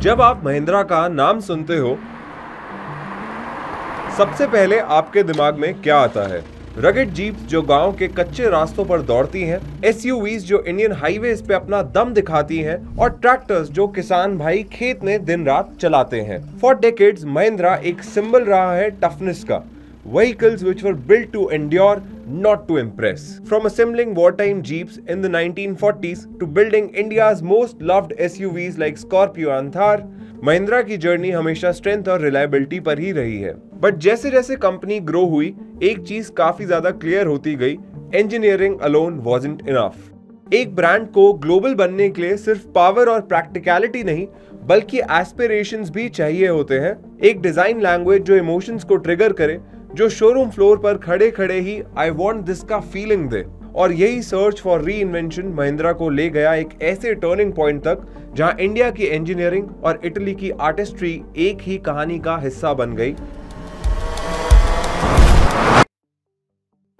जब आप महिंद्रा का नाम सुनते हो, सबसे पहले आपके दिमाग में क्या आता है? रगेड जीप्स जो गांव के कच्चे रास्तों पर दौड़ती हैं, एसयूवीज जो इंडियन हाईवेज पे अपना दम दिखाती हैं और ट्रैक्टर्स जो किसान भाई खेत में दिन रात चलाते हैं। फॉर डेकेड्स महिंद्रा एक सिंबल रहा है टफनेस का। Vehicles which were built to endure, not to impress. From assembling wartime jeeps in the 1940s to building India's most loved SUVs like Scorpio and Thar, Mahindra की जर्नी हमेशा strength और reliability पर ही रही है। But जैसे जैसे company grow हुई, एक चीज काफी ज्यादा क्लियर होती गई, इंजीनियरिंग अलोन वाज़न्ट इनफ। एक ब्रांड को ग्लोबल बनने के लिए सिर्फ पावर और प्रैक्टिकलिटी नहीं, बल्कि एस्पिरेशंस भी चाहिए होते हैं। एक डिजाइन लैंग्वेज जो इमोशंस को ट्रिगर करे, जो शोरूम फ्लोर पर खड़े खड़े ही आई वॉन्ट दिस का फीलिंग दे। और यही सर्च फॉर री इन्वेंशन महिंद्रा को ले गया एक ऐसे टर्निंग पॉइंट तक जहां इंडिया की इंजीनियरिंग और इटली की आर्टिस्ट्री एक ही कहानी का हिस्सा बन गई।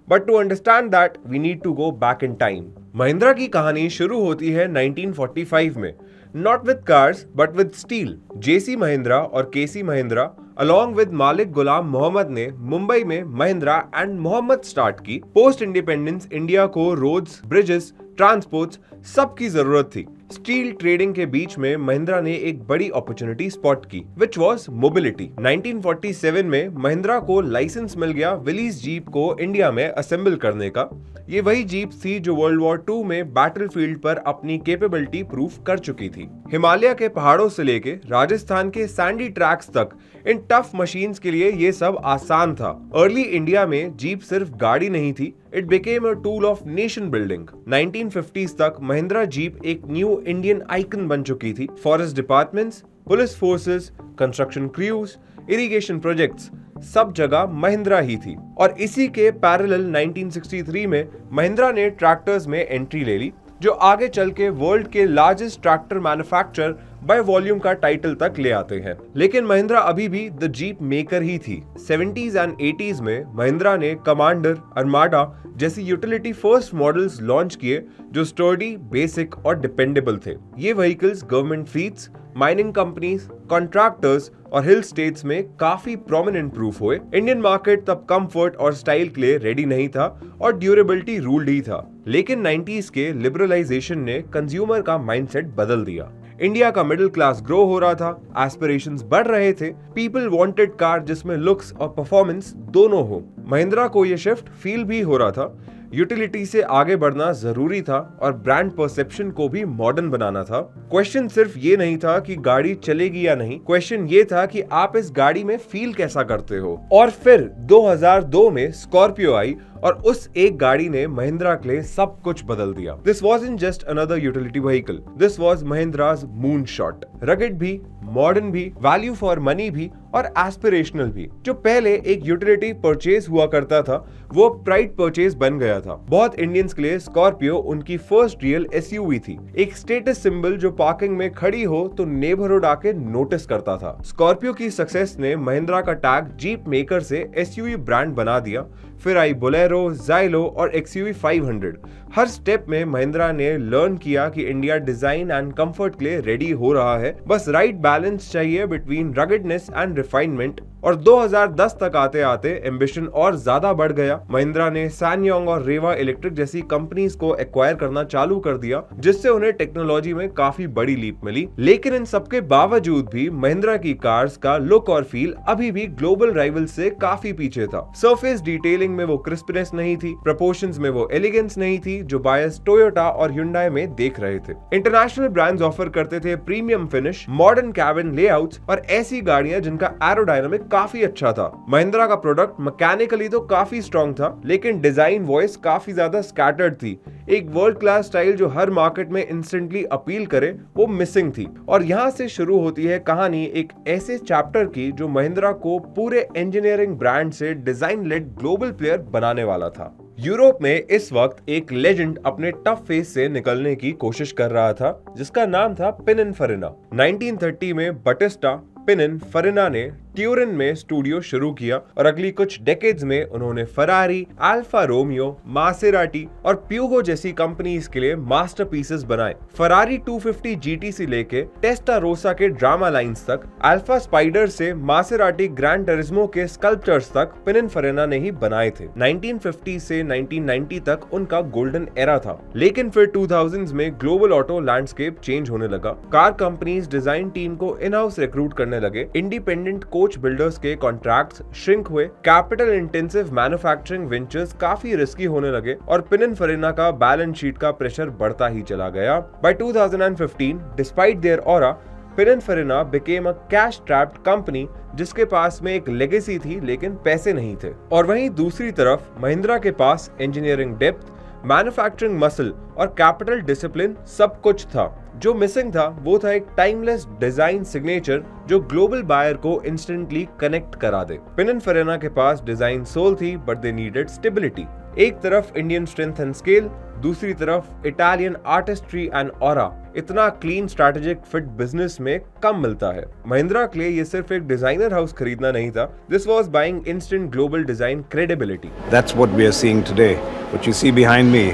But to understand that we need to go back in time. Mahindra की कहानी शुरू होती है 1945 में, not with cars but with steel. JC Mahindra और केसी महिंद्रा अलॉन्ग विद मालिक गुलाम मोहम्मद ने मुंबई में महिंद्रा एंड मोहम्मद स्टार्ट की। पोस्ट इंडिपेंडेंस इंडिया को रोड्स, ब्रिजेस, ट्रांसपोर्ट्स सबकी जरूरत थी। स्टील ट्रेडिंग के बीच में महिंद्रा ने एक बड़ी अपॉर्चुनिटी स्पॉट की, विच वॉज मोबिलिटी। 1947 में महिंद्रा को लाइसेंस मिल गया विलीज जीप को इंडिया में असेंबल करने का। ये वही जीप थी जो वर्ल्ड वॉर 2 में बैटलफील्ड पर अपनी कैपेबिलिटी प्रूफ कर चुकी थी। हिमालय के पहाड़ों से लेके राजस्थान के सैंडी ट्रैक्स तक इन टफ मशीन्स के लिए ये सब आसान था। अर्ली इंडिया में जीप सिर्फ गाड़ी नहीं थी, it became a tool of nation building. 1950s तक महिंद्रा जीप एक न्यू इंडियन आइकन बन चुकी थी। Forest departments, police forces, construction cruise, irrigation projects, सब जगह महिंद्रा ही थी। और इसी के पैरेलल 1963 में महिंद्रा ने ट्रैक्टर्स में एंट्री ले ली, जो आगे चल के वर्ल्ड के largest tractor manufacturer by volume का टाइटल तक ले आते हैं। लेकिन महिंद्रा अभी भी द जीप मेकर ही थी। 70s एंड 80s में महिंद्रा ने कमांडर, अर्माडा जैसी यूटिलिटी फर्स्ट मॉडल्स लॉन्च किए जो स्टर्डी, बेसिक और डिपेंडेबल थे। ये vehicles government fleets, mining companies, contractors और हिल स्टेट्स में काफी प्रोमिनेंट प्रूफ हुए। इंडियन मार्केट तब कंफर्ट और स्टाइल के लिए रेडी नहीं था और ड्यूरेबिलिटी रूल्ड ही था। लेकिन 90s के लिबरलाइजेशन ने कंज्यूमर का माइंडसेट बदल दिया। इंडिया का मिडिल क्लास ग्रो हो रहा था, एस्पिरेशंस बढ़ रहे थे, पीपल वांटेड कार जिसमें लुक्स और परफॉर्मेंस दोनों हो। महिंद्रा को यह शिफ्ट फील भी हो रहा था। यूटिलिटी से आगे बढ़ना जरूरी था और ब्रांड परसेप्शन को भी मॉडर्न बनाना था। क्वेश्चन सिर्फ ये नहीं था कि गाड़ी चलेगी या नहीं, क्वेश्चन ये था कि आप इस गाड़ी में फील कैसा करते हो। और फिर 2002 में स्कॉर्पियो आई और उस एक गाड़ी ने महिंद्रा के लिए सब कुछ बदल दिया। This wasn't just another utility vehicle, this was Mahindra's moon shot. Rugged भी, मॉडर्न भी, वैल्यू फॉर मनी भी और एस्पिरेशनल भी। जो पहले एक यूटिलिटी परचेज हुआ करता था, वो प्राइड परचेज बन गया था। बहुत इंडियंस के लिए स्कॉर्पियो उनकी फर्स्ट रियल एसयूवी थी, एक स्टेटस सिंबल जो पार्किंग में खड़ी हो तो नेबरहुड आके नोटिस करता था। स्कॉर्पियो की सक्सेस ने महिंद्रा का टैग जीप मेकर से एसयूवी ब्रांड बना दिया। फिर आई बोलेरो, ज़ाइलो और एक्सयूवी 500। हर स्टेप में महिंद्रा ने लर्न किया कि इंडिया डिजाइन एंड कंफर्ट के लिए रेडी हो रहा है, बस राइट बैलेंस चाहिए बिटवीन रगेडनेस एंड रिफाइनमेंट। और 2010 तक आते आते एम्बिशन और ज्यादा बढ़ गया। महिंद्रा ने सैनयोंग और रेवा इलेक्ट्रिक जैसी कंपनीज को एक्वायर करना चालू कर दिया, जिससे उन्हें टेक्नोलॉजी में काफी बड़ी लीप मिली। लेकिन इन सबके बावजूद भी महिंद्रा की कार्स का लुक और फील अभी भी ग्लोबल राइवल से काफी पीछे था। सरफेस डिटेलिंग में वो क्रिस्पनेस नहीं थी, प्रोपोर्शंस में वो एलिगेंस नहीं थी जो बायर्स टोयोटा और ह्युंडई में देख रहे थे। इंटरनेशनल ब्रांड्स ऑफर करते थे premium finish, modern cabin layouts और ऐसी गाड़ियां जिनका एरोडायनामिक काफी अच्छा था। महिंद्रा का प्रोडक्ट मैकेनिकली तो काफी स्ट्रॉन्ग था, लेकिन डिजाइन वॉइस काफी ज्यादा स्कैटर्ड थी। एक वर्ल्ड क्लास स्टाइल जो हर मार्केट में इंस्टेंटली अपील करे, वो मिसिंग थी। और यहाँ से शुरू होती है कहानी एक ऐसे चैप्टर की जो महिंद्रा को पूरे इंजीनियरिंग ब्रांड से डिजाइन लेड ग्लोबल प्लेयर बनाने वाला था। यूरोप में इस वक्त एक लेजेंड अपने टफ फेस से निकलने की कोशिश कर रहा था, जिसका नाम था पिनिनफरिना। 1930 में बटिस्टा, पिनिनफरेना ने ट्यूरिन में स्टूडियो शुरू किया और अगली कुछ डेकेड्स में उन्होंने फरारी, अल्फा रोमियो, मासेराटी और प्यूगो जैसी कंपनीज के लिए मास्टरपीसेस बनाए। फरारी 250 GT से लेके टेस्टारोसा के ड्रामा लाइंस तक, अल्फा स्पाइडर से मासेराटी ग्रैंड टरिज्मो के स्कल्पचर्स तक पिनिनफरेना ने ही बनाए थे। 1950 से 1990 तक उनका गोल्डन एरा था, लेकिन फिर 2000s में ग्लोबल ऑटो लैंडस्केप चेंज होने लगा। कार कंपनीज डिजाइन टीम को इन हाउस रिक्रूट करने लगे, इंडिपेंडेंट कोच बिल्डर्स के कॉन्ट्रैक्ट्स श्रिंक हुए, कैपिटल इंटेंसिव मैन्युफैक्चरिंग वेंचर्स काफी रिस्की होने लगे और पिनिनफरेना का बैलेंस शीट का प्रेशर बढ़ता ही चला गया। By 2015, despite their aura, Pininfarina became a cash trapped company जिसके पास में एक लेगेसी थी लेकिन पैसे नहीं थे। और वहीं दूसरी तरफ महिंद्रा के पास इंजीनियरिंग डेप्थ, मैन्युफैक्चरिंग मसल और कैपिटल डिसिप्लिन सब कुछ था। जो मिसिंग था वो था एक टाइमलेस डिजाइन सिग्नेचर जो ग्लोबल बायर को इंस्टेंटली कनेक्ट करा दे। पिनिनफरेना के पास डिजाइन सोल थी बट दे नीडेड स्टेबिलिटी। एक तरफ इंडियन स्ट्रेंथ एंड स्केल, दूसरी तरफ इटालियन आर्टिस्ट्री एंड ऑरा। इतना क्लीन स्ट्रैटेजिक फिट बिजनेस में कम मिलता है। महिंद्रा के लिए ये सिर्फ एक डिजाइनर हाउस खरीदना नहीं था, this was buying instant global design credibility. That's what we are seeing today. What you see behind me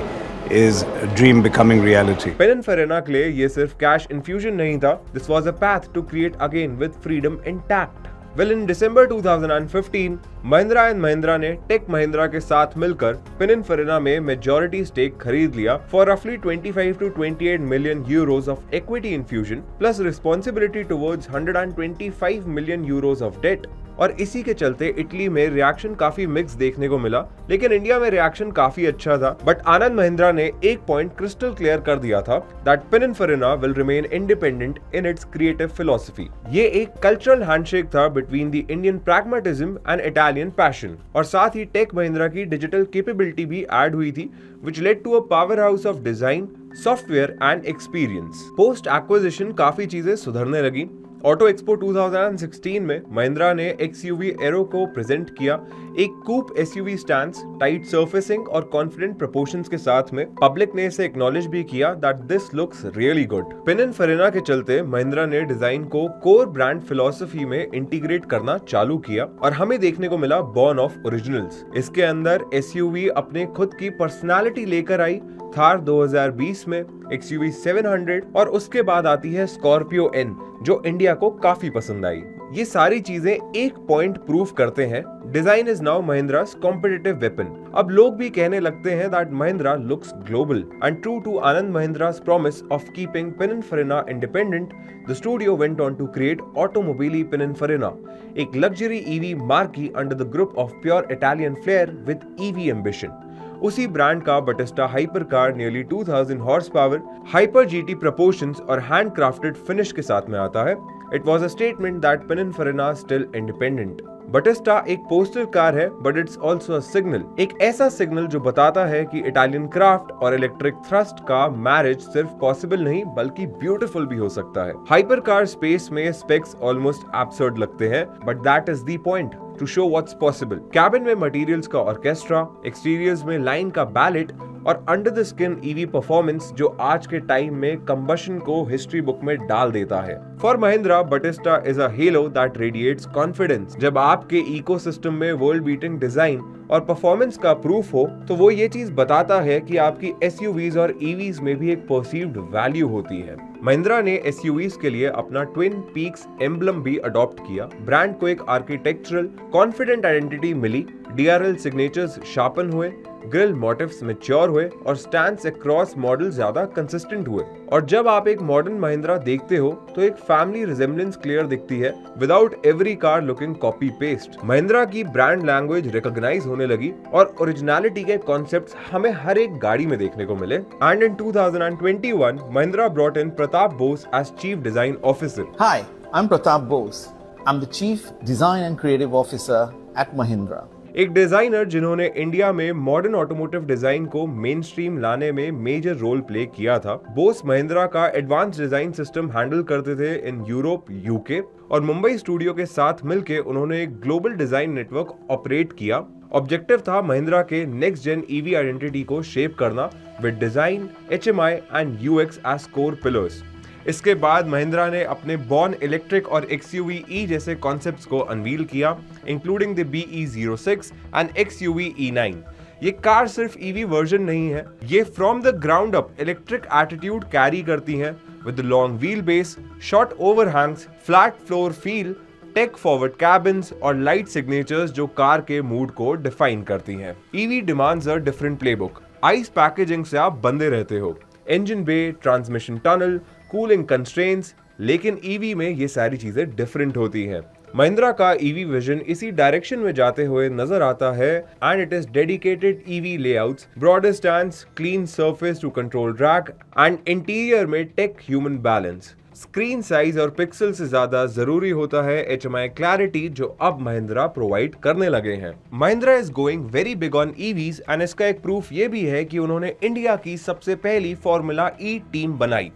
is a dream becoming reality. पिनिनफरेना के लिए ये सिर्फ कैश इन्फ्यूजन नहीं था, this was a path to create again with freedom intact. Well, in December 2015, Mahindra and Mahindra ने take Mahindra के साथ मिलकर पिनिनफरेना में मेजॉरिटी स्टेक खरीद लिया फॉर रफली 25 to 28 million euros of equity infusion plus responsibility towards 125 million euros of debt। और इसी के चलते इटली में रिएक्शन काफी मिक्स देखने को मिला, लेकिन इंडिया में रिएक्शन काफी अच्छा था। बट आनंद महिंद्रा ने एक पॉइंट क्रिस्टल क्लियर कर दिया था that Pininfarina will remain independent in its creative philosophy. ये एक कल्चरल हैंडशेक था between the Indian pragmatism and Italian passion, और साथ ही टेक महिंद्रा की डिजिटल कैपेबिलिटी भी ऐड हुई थी which led to a powerhouse of design, software and experience। Post acquisition काफी चीजें सुधरने लगी। ऑटो एक्सपो 2016 में महिंद्रा ने XUV एरो को प्रेजेंट किया, एक coupe SUV stance, tight surfacing और कॉन्फिडेंट प्रोपोर्शंस के साथ में। पब्लिक ने इसे एक्नॉलेज भी किया that this looks really good. Pininfarina के चलते महिंद्रा ने डिजाइन को कोर ब्रांड फिलॉसफी में इंटीग्रेट करना चालू किया और हमें देखने को मिला बॉर्न ऑफ ओरिजिनल्स। इसके अंदर SUV अपने खुद की पर्सनालिटी लेकर आई, थार 2020 में, XUV 700 और उसके बाद आती है स्कॉर्पियो N जो इंडिया को काफी पसंद आई। ये सारी चीजें एक पॉइंट प्रूव करते हैं, design is now Mahindra's competitive weapon. अब लोग भी कहने लगते हैं that Mahindra looks global and true to Anand Mahindra's promise of keeping Pininfarina independent, the studio went on to create Automobili Pininfarina, एक luxury EV marquee under the group of pure Italian flair with EV ambition। उसी brand का Battista hyper car nearly 2000 horse power, hyper GT proportions और handcrafted finish के साथ में आता है। It was a statement that Pininfarina still independent. Battista एक poster car है but it's also a signal, एक ऐसा सिग्नल जो बताता है कि इटालियन क्राफ्ट और इलेक्ट्रिक थ्रस्ट का मैरिज सिर्फ पॉसिबल नहीं बल्कि ब्यूटीफुल भी हो सकता है। हाइपर कार स्पेस में स्पेक्स ऑलमोस्ट एब्सर्ड लगते हैं but that is the point, to show what's possible. Cabin में मटेरियल्स का ऑर्केस्ट्रा, एक्सटीरियर्स में लाइन का बैलेट और under the skin EV performance जो आज के टाइम में कंबशन को हिस्ट्री बुक में डाल देता है। For Mahindra, Battista is a halo that radiates confidence. जब आपके इकोसिस्टम में वर्ल्ड बीटिंग डिजाइन और परफॉर्मेंस का प्रूफ हो तो वो ये चीज बताता है कि आपकी SUVs और EVs में भी एक परसीव्ड वैल्यू होती है। महिंद्रा ने SUVs के लिए अपना ट्विन पीक्स एम्बलम भी अडॉप्ट किया। ब्रांड को एक आर्किटेक्चरल कॉन्फिडेंट आइडेंटिटी मिली, DRL सिग्नेचर्स शार्पन हुए, ग्रिल मोटिव्स मैच्योर हुए और स्टैंड्स अक्रॉस मॉडल ज्यादा कंसिस्टेंट हुए। और जब आप एक मॉडर्न महिंद्रा देखते हो तो एक फैमिली रिजेम्बलेंस क्लियर दिखती है without every car looking copy paste. Mahindra की ब्रांड लैंग्वेज रिकॉग्नाइज होने लगी और ओरिजिनलिटी के कॉन्सेप्ट्स हमें हर एक गाड़ी में देखने को मिले। And in 2021 Mahindra brought in Pratap Bose as chief design officer. Hi, I'm Pratap Bose. I'm the Chief Design and Creative Officer at Mahindra. एक डिजाइनर जिन्होंने इंडिया में मॉडर्न ऑटोमोटिव डिजाइन को मेन स्ट्रीम लाने में मेजर रोल प्ले किया था। बोस महिंद्रा का advance design system handle करते थे इन यूरोप, UK और मुंबई स्टूडियो के साथ मिलके उन्होंने एक ग्लोबल डिजाइन नेटवर्क ऑपरेट किया। ऑब्जेक्टिव था महिंद्रा के नेक्स्ट जेन EV आइडेंटिटी को शेप करना with design, HMI and UX as core pillars. इसके बाद महिंद्रा ने अपने बॉर्न इलेक्ट्रिक और XUV E जैसे कॉन्सेप्ट्स को अनवील किया, including the BE06 and XUV E9। ये कार सिर्फ EV वर्जन नहीं है, ये from the ground up electric attitude carry करती हैं with long wheel base, short overhangs, flat floor feel, tech forward cabins और लाइट सिग्नेचर्स जो कार के मूड को डिफाइन करती हैं। EV demands a different playbook. ICE packaging से आप बंधे रहते हो, engine bay, transmission tunnel, cooling constraints, लेकिन EV में ये सारी चीजें डिफरेंट होती हैं। महिंद्रा का EV विजन इसी डायरेक्शन में जाते हुए नजर आता है and it is dedicated EV layouts, broader stands, clean surface to control drag and interior में tech human balance. Screen size और पिक्सल से ज्यादा जरूरी होता है HMI क्लैरिटी जो अब महिंद्रा प्रोवाइड करने लगे हैं। Mahindra is going very big on EVs and इसका एक प्रूफ ये भी है कि उन्होंने इंडिया की सबसे पहली फॉर्मूला E टीम बनाई।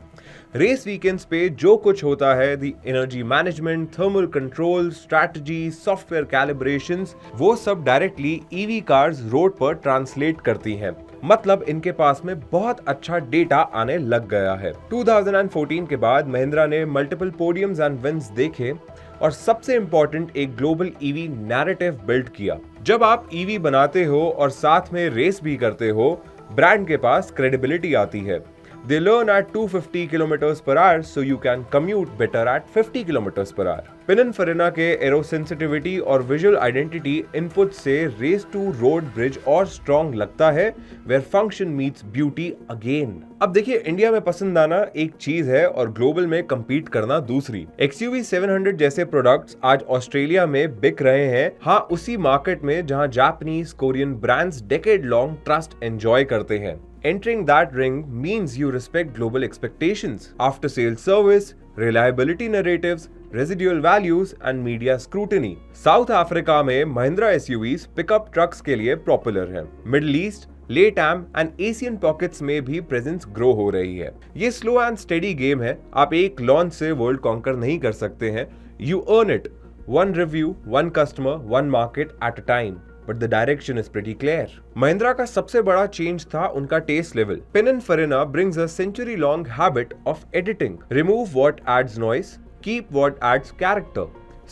रेस वीकेंड्स पे जो कुछ होता है, the energy management, thermal control, strategy, software calibrations, वो सब डायरेक्टली EV कार्स रोड पर ट्रांसलेट करती हैं। मतलब इनके पास में बहुत अच्छा डेटा आने लग गया है। 2014 के बाद महिंद्रा ने मल्टीपल पोडियम्स एंड विन्स देखे और सबसे इंपॉर्टेंट एक ग्लोबल EV नैरेटिव बिल्ड किया। जब आप EV बनाते हो और साथ में रेस भी करते हो, ब्रांड के पास क्रेडिबिलिटी आती है। They learn at 250 km per hour, so you can commute better at 50 km per hour. Pininfarina के एरो सेंसिटिविटी और विजुअल आइडेंटिटी इनपुट से रेस टू रोड ब्रिज और स्ट्रॉन्ग लगता है, where function meets beauty again. अब देखिए, India में पसंद आना एक चीज है और ग्लोबल में compete करना दूसरी। XUV 700 जैसे प्रोडक्ट्स आज ऑस्ट्रेलिया में बिक रहे हैं, हाँ उसी मार्केट में जहां Japanese, Korean brands decade long trust enjoy करते हैं। Entering that ring means you respect global expectations, after-sales service, reliability narratives, residual values and media scrutiny. South Africa में महिंद्रा SUVs पिकअप ट्रक्स के लिए पॉपुलर हैं। Middle East, LatAm and Asian pockets में भी presence grow हो रही है। ये स्लो एंड स्टेडी गेम है, आप एक लॉन्च से वर्ल्ड कॉन्कर नहीं कर सकते हैं। You earn it, one review, one customer, one market at a time. But the direction is pretty clear. Mahindra का सबसे बड़ा चेंज था उनका taste level. Pininfarina brings a century-long habit of editing. Remove what adds noise, keep what adds character.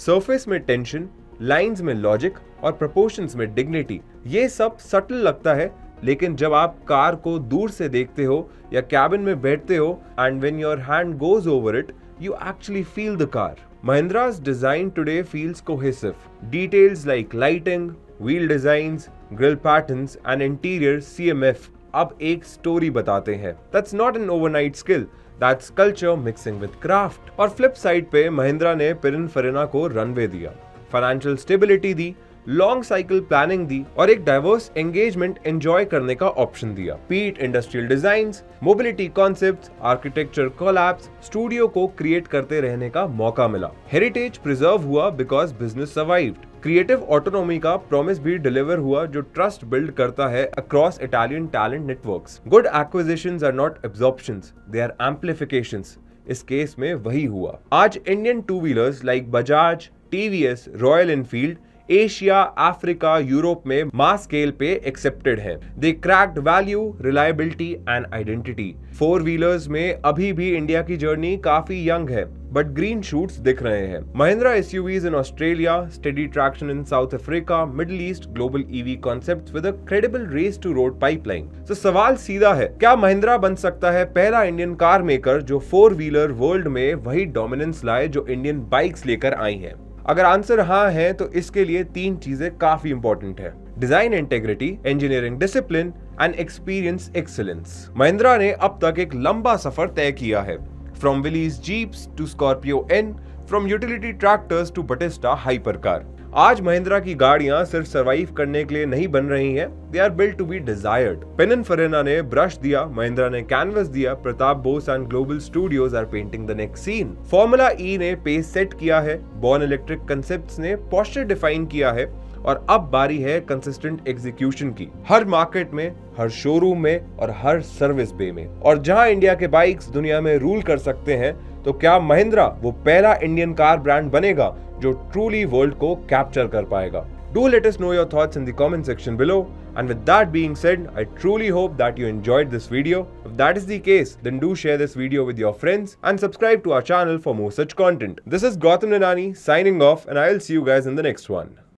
Surface में tension, lines में logic और proportions में dignity. ये सब सटल लगता है, लेकिन जब आप कार को दूर से देखते हो या कैबिन में बैठते हो and when your hand goes over it, you actually feel the car. Mahindra's design today feels cohesive. Details like lighting, wheel designs, grill patterns and interior CMF अब एक स्टोरी बताते हैं। That's not an overnight skill, that's culture mixing with craft। और flip side पे महिंद्रा ने पिनिनफरेना को runway दिया, financial stability दी, long cycle planning दी और एक डाइवर्स एंगेजमेंट एंजॉय करने का ऑप्शन दिया। पीट industrial designs, mobility concepts, architecture collabs, studio को क्रिएट करते रहने का मौका मिला। हेरिटेज प्रिजर्व हुआ because business survived. Creative autonomy का प्रॉमिस भी डिलीवर हुआ जो ट्रस्ट बिल्ड करता है across Italian talent networks. Good acquisitions are not absorptions, they are amplifications. इस केस में वही हुआ। आज Indian two wheelers like Bajaj, TVS, Royal Enfield Asia, Africa, Europe में मास स्केल पे एक्सेप्टेड है। They cracked value, reliability and identity. Four wheelers में अभी भी इंडिया की जर्नी काफी यंग है, बट ग्रीन शूट्स दिख रहे हैं। Mahindra SUVs in Australia, steady traction in South Africa, Middle East, global EV concepts with a credible race to road pipeline. तो सवाल सीधा है, क्या महिंद्रा बन सकता है पहला इंडियन कार मेकर जो फोर व्हीलर वर्ल्ड में वही डोमिनेंस लाए जो इंडियन बाइक्स लेकर आई हैं? अगर आंसर हाँ है तो इसके लिए तीन चीजें काफी इंपॉर्टेंट है: design integrity, engineering discipline and experience excellence. Mahindra ने अब तक एक लंबा सफर तय किया है, from Willys jeeps to Scorpio N, from utility tractors to Battista hyper car. आज महिंद्रा की गाड़ियां सिर्फ सरवाइव करने के लिए नहीं बन रही हैं, they are built to be desired. Pininfarina ने ब्रश दिया, महिंद्रा ने कैनवस दिया, Pratap Bose and global studios are painting the next scene. Formula E ने पेस सेट किया है, बॉर्न इलेक्ट्रिक कंसेप्ट्स ने पोस्चर डिफाइन किया है और अब बारी है कंसिस्टेंट एग्जीक्यूशन की, हर मार्केट में, हर शोरूम में और हर सर्विस बे में। और जहां इंडिया के बाइक्स दुनिया में रूल कर सकते हैं, तो क्या महिंद्रा वो पहला इंडियन कार ब्रांड बनेगा जो ट्रूली वर्ल्ड को कैप्चर कर पाएगा? Do let us know your thoughts in the comment section below. And with that being said, I truly hope that you enjoyed this video. If that is the case, then do share this video with your friends and subscribe to our channel for more such content. This is Gautam Nanani signing off, and I'll see you guys in the next one.